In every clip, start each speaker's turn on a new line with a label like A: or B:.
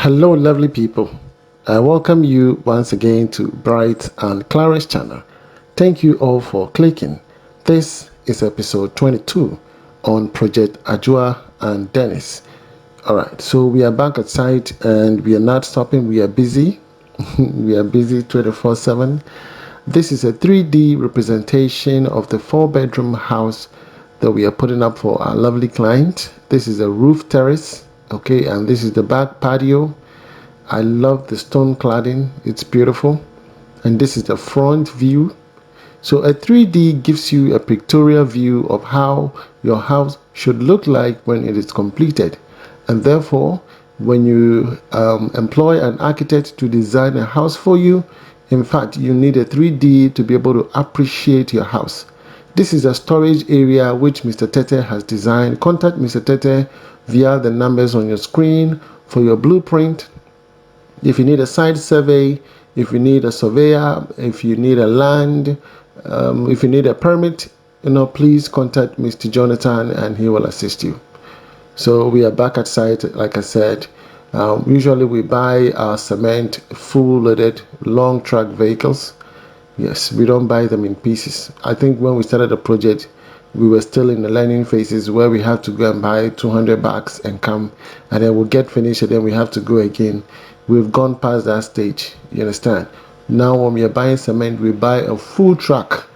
A: Hello lovely people, I welcome you once again to Bright and Clara's channel. Thank you all for clicking. This is episode 22 on Project Adjoa and Dennis. Alright, so we are back at site and we are not stopping, we are busy. We are busy 24/7. This is a 3D representation of the 4-bedroom house that we are putting up for our lovely client. This is a roof terrace, okay, and this is the back patio. I love the stone cladding, it's beautiful. And this is the front view. So a 3D gives you a pictorial view of how your house should look like when it is completed. And therefore, when you employ an architect to design a house for you, in fact, you need a 3D to be able to appreciate your house. This is a storage area which Mr. Tete has designed. Contact Mr. Tete via the numbers on your screen for your blueprint. If you need a site survey, if you need a surveyor, if you need a land, if you need a permit, please contact Mr. Jonathan and he will assist you. So we are back at site, like I said. Usually we buy our cement full loaded long truck vehicles. Yes, we don't buy them in pieces. I think when we started the project, we were still in the learning phases where we have to go and buy 200 bags and come, and then we'll get finished and then we have to go again. We've gone past that stage, you understand? Now when we are buying cement, we buy a full truck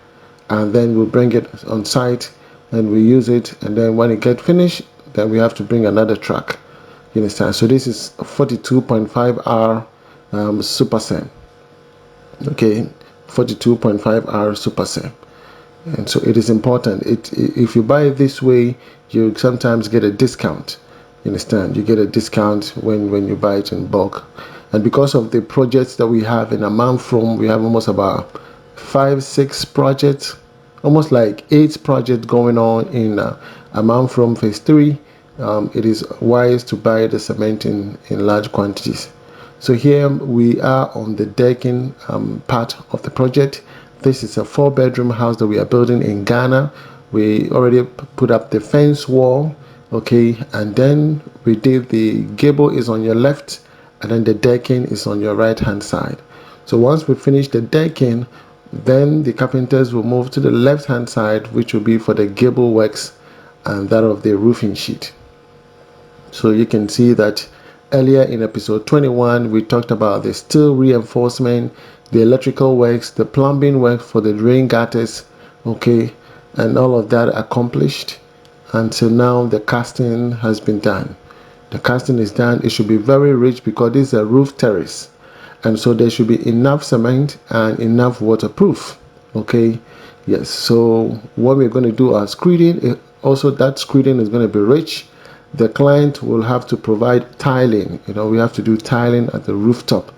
A: and then we'll bring it on site and we use it, and then when it gets finished, then we have to bring another truck, you understand? So this is 42.5R super cement, okay, 42.5R super cement. And so it is important. If you buy it this way, you sometimes get a discount. You understand? You get a discount when you buy it in bulk. And because of the projects that we have in Amount From, we have almost about 5-6 projects, almost like 8 projects going on in Amount From phase 3. It is wise to buy the cement in large quantities. So here we are on the decking part of the project. This is a 4-bedroom house that we are building in Ghana. We already put up the fence wall, okay, and then we did the gable is on your left, and then the decking is on your right hand side. So once we finish the decking, then the carpenters will move to the left hand side, which will be for the gable works and that of the roofing sheet. So you can see that earlier in episode 21, we talked about the steel reinforcement, the electrical works, the plumbing work for the drain gutters, okay, and all of that accomplished. And so now the casting has been done. The casting is done. It should be very rich because this is a roof terrace, and so there should be enough cement and enough waterproof, okay. Yes, so what we're going to do our screeding, also that screeding is going to be rich. The client will have to provide tiling. We have to do tiling at the rooftop.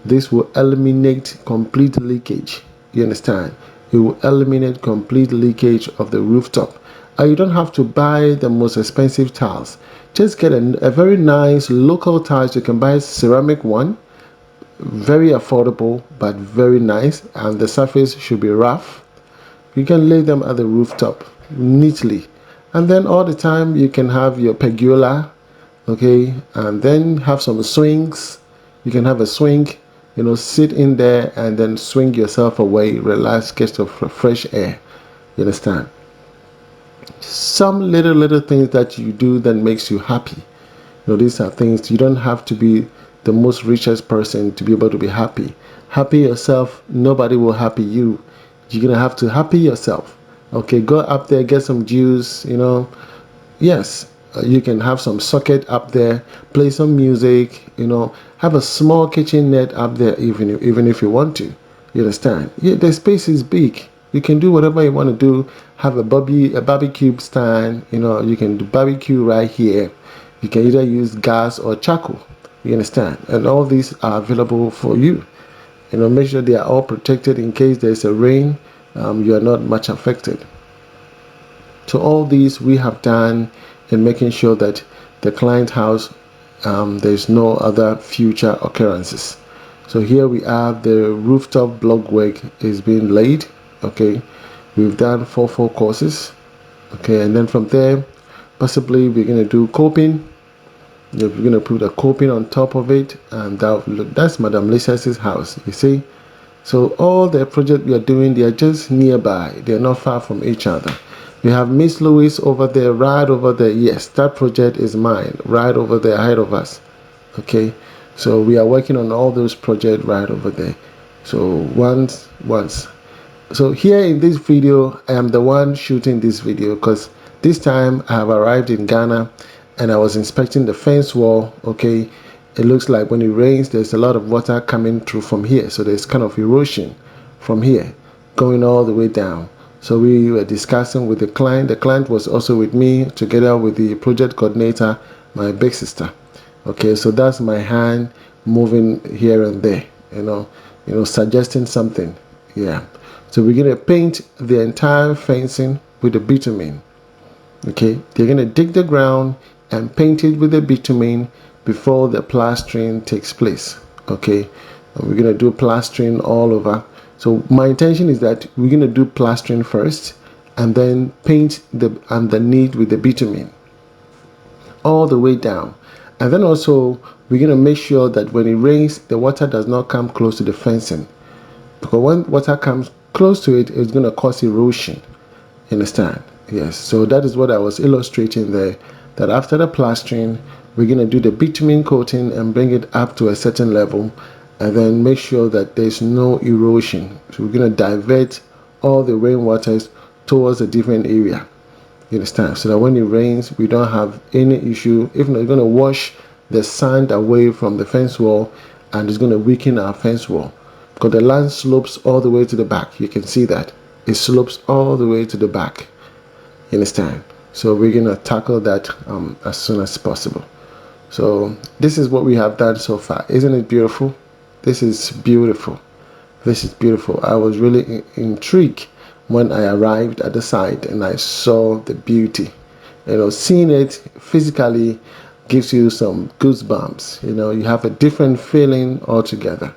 A: This will eliminate complete leakage. You understand? It will eliminate complete leakage of the rooftop. You don't have to buy the most expensive tiles. Just get a very nice local tiles. You can buy ceramic one, very affordable but very nice, and the surface should be rough. You can lay them at the rooftop neatly, and then all the time you can have your pergola, okay, and then have some swings. You can have a swing, sit in there and then swing yourself away, relax, get some fresh air. You understand? Some little things that you do that makes you happy. These are things. You don't have to be the most richest person to be able to be happy. Happy yourself. Nobody will happy you. You're gonna have to happy yourself. Okay, go up there, get some juice. Yes, you can have some socket up there, play some music. Have a small kitchen net up there, even if you want to. You understand? Yeah, the space is big. You can do whatever you want to do. Have a barbecue stand. You can do barbecue right here. You can either use gas or charcoal. You understand? And all these are available for you. Make sure they are all protected in case there's a rain. You are not much affected. So all these we have done in making sure that the client house, there's no other future occurrences. So here we are. The rooftop block work is being laid. Okay, we've done 4 courses. Okay, and then from there, possibly we're going to do coping. We're going to put a coping on top of it, and that's Madam Lisa's house, you see. So all the projects we are doing, they are just nearby. They are not far from each other. We have Miss Louise over there, right over there. Yes, that project is mine, right over there ahead of us. Okay, so we are working on all those projects right over there. So once. So here in this video, I am the one shooting this video because this time I have arrived in Ghana and I was inspecting the fence wall. Okay, it looks like when it rains, there's a lot of water coming through from here. So there's kind of erosion from here going all the way down. So we were discussing with the client. The client was also with me together with the project coordinator, my big sister. Okay, so that's my hand moving here and there, suggesting something. Yeah. So we're going to paint the entire fencing with the bitumen. Okay, they're going to dig the ground and paint it with the bitumen before the plastering takes place. Okay, and we're going to do plastering all over. So my intention is that we're going to do plastering first and then paint the underneath with the bitumen all the way down. And then also we're going to make sure that when it rains, the water does not come close to the fencing, because when water comes close to it, it's going to cause erosion. You understand? Yes. So that is what I was illustrating there, that after the plastering, we're going to do the bitumen coating and bring it up to a certain level and then make sure that there's no erosion. So we're going to divert all the rainwaters towards a different area. You understand? So that when it rains, we don't have any issue. If not, it's going to wash the sand away from the fence wall and it's going to weaken our fence wall. Because the land slopes all the way to the back. You can see that. It slopes all the way to the back. You understand? So we're going to tackle that as soon as possible. So this is what we have done so far. Isn't it beautiful? This is beautiful. This is beautiful. I was really intrigued when I arrived at the site and I saw the beauty. Seeing it physically gives you some goosebumps. You have a different feeling altogether.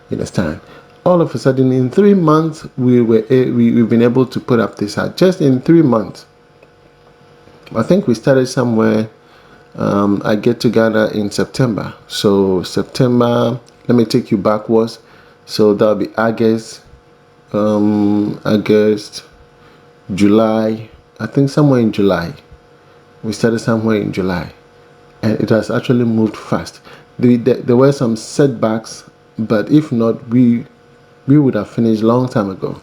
A: You understand? All of a sudden, in 3 months, we've been able to put up this house. Just in 3 months. I think we started somewhere. I get to Ghana in September. So September, let me take you backwards. So that'll be August, July. I think somewhere in July. We started somewhere in July. And it has actually moved fast. There were some setbacks, but if not, we would have finished long time ago.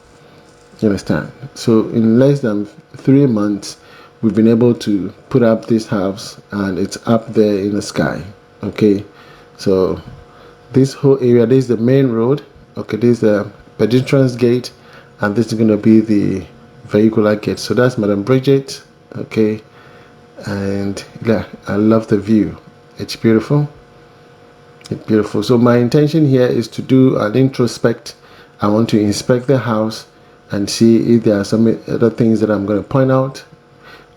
A: You understand? So in less than 3 months, we've been able to put up this house and it's up there in the sky. Okay, so this whole area, this is the main road. Okay, this is the pedestrians gate, and this is going to be the vehicular gate. So that's Madam Bridget. Okay, and yeah, I love the view. It's beautiful. It's beautiful. So my intention here is to do an introspect. I want to inspect the house and see if there are some other things that I'm going to point out.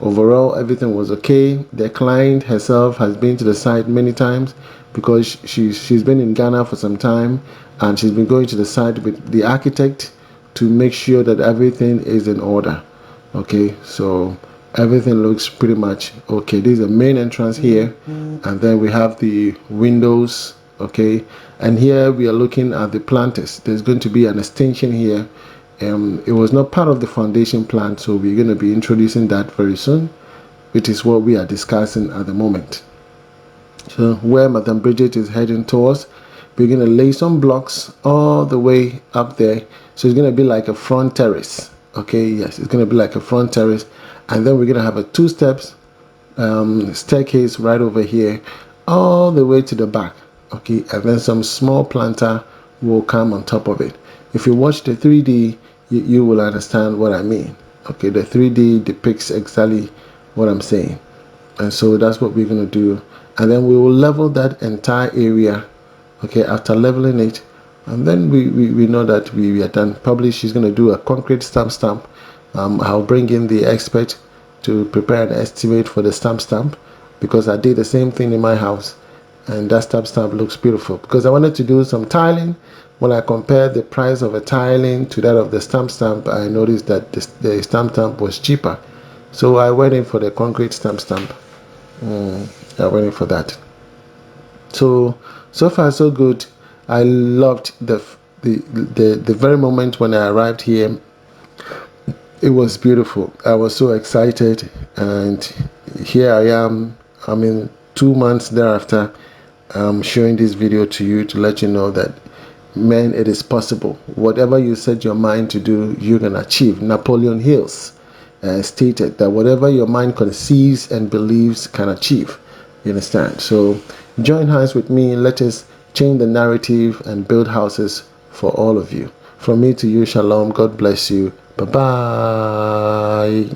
A: Overall, everything was okay. The client herself has been to the site many times because she's been in Ghana for some time, and she's been going to the site with the architect to make sure that everything is in order. Okay, so everything looks pretty much okay. This is the main entrance here, and then we have the windows. Okay, and here we are looking at the planters. There's going to be an extension here. It was not part of the foundation plan, so we're going to be introducing that very soon, which is what we are discussing at the moment. So where Madam Bridget is heading towards, we're going to lay some blocks all the way up there. So it's going to be like a front terrace. Okay, yes, it's going to be like a front terrace, and then we're going to have a 2 steps staircase right over here all the way to the back. Okay, and then some small planter will come on top of it. If you watch the 3D, you will understand what I mean. Okay, the 3D depicts exactly what I'm saying. And so that's what we're going to do. And then we will level that entire area. Okay, after leveling it, and then we know that we are done. Probably she's going to do a concrete stamp. I'll bring in the expert to prepare an estimate for the stamp, because I did the same thing in my house, and that stamp looks beautiful. Because I wanted to do some tiling. When I compared the price of a tiling to that of the stamp, I noticed that the stamp was cheaper. So I went in for the concrete stamp. I went in for that. So far so good. I loved the very moment when I arrived here. It was beautiful. I was so excited, and here I am. I mean, 2 months thereafter, I'm showing this video to you to let you know that, man, it is possible. Whatever you set your mind to do, you can achieve. Napoleon Hills stated that whatever your mind conceives and believes can achieve. You understand? So join hands with me. Let us change the narrative and build houses for all of you. From me to you, shalom. God bless you. Bye bye.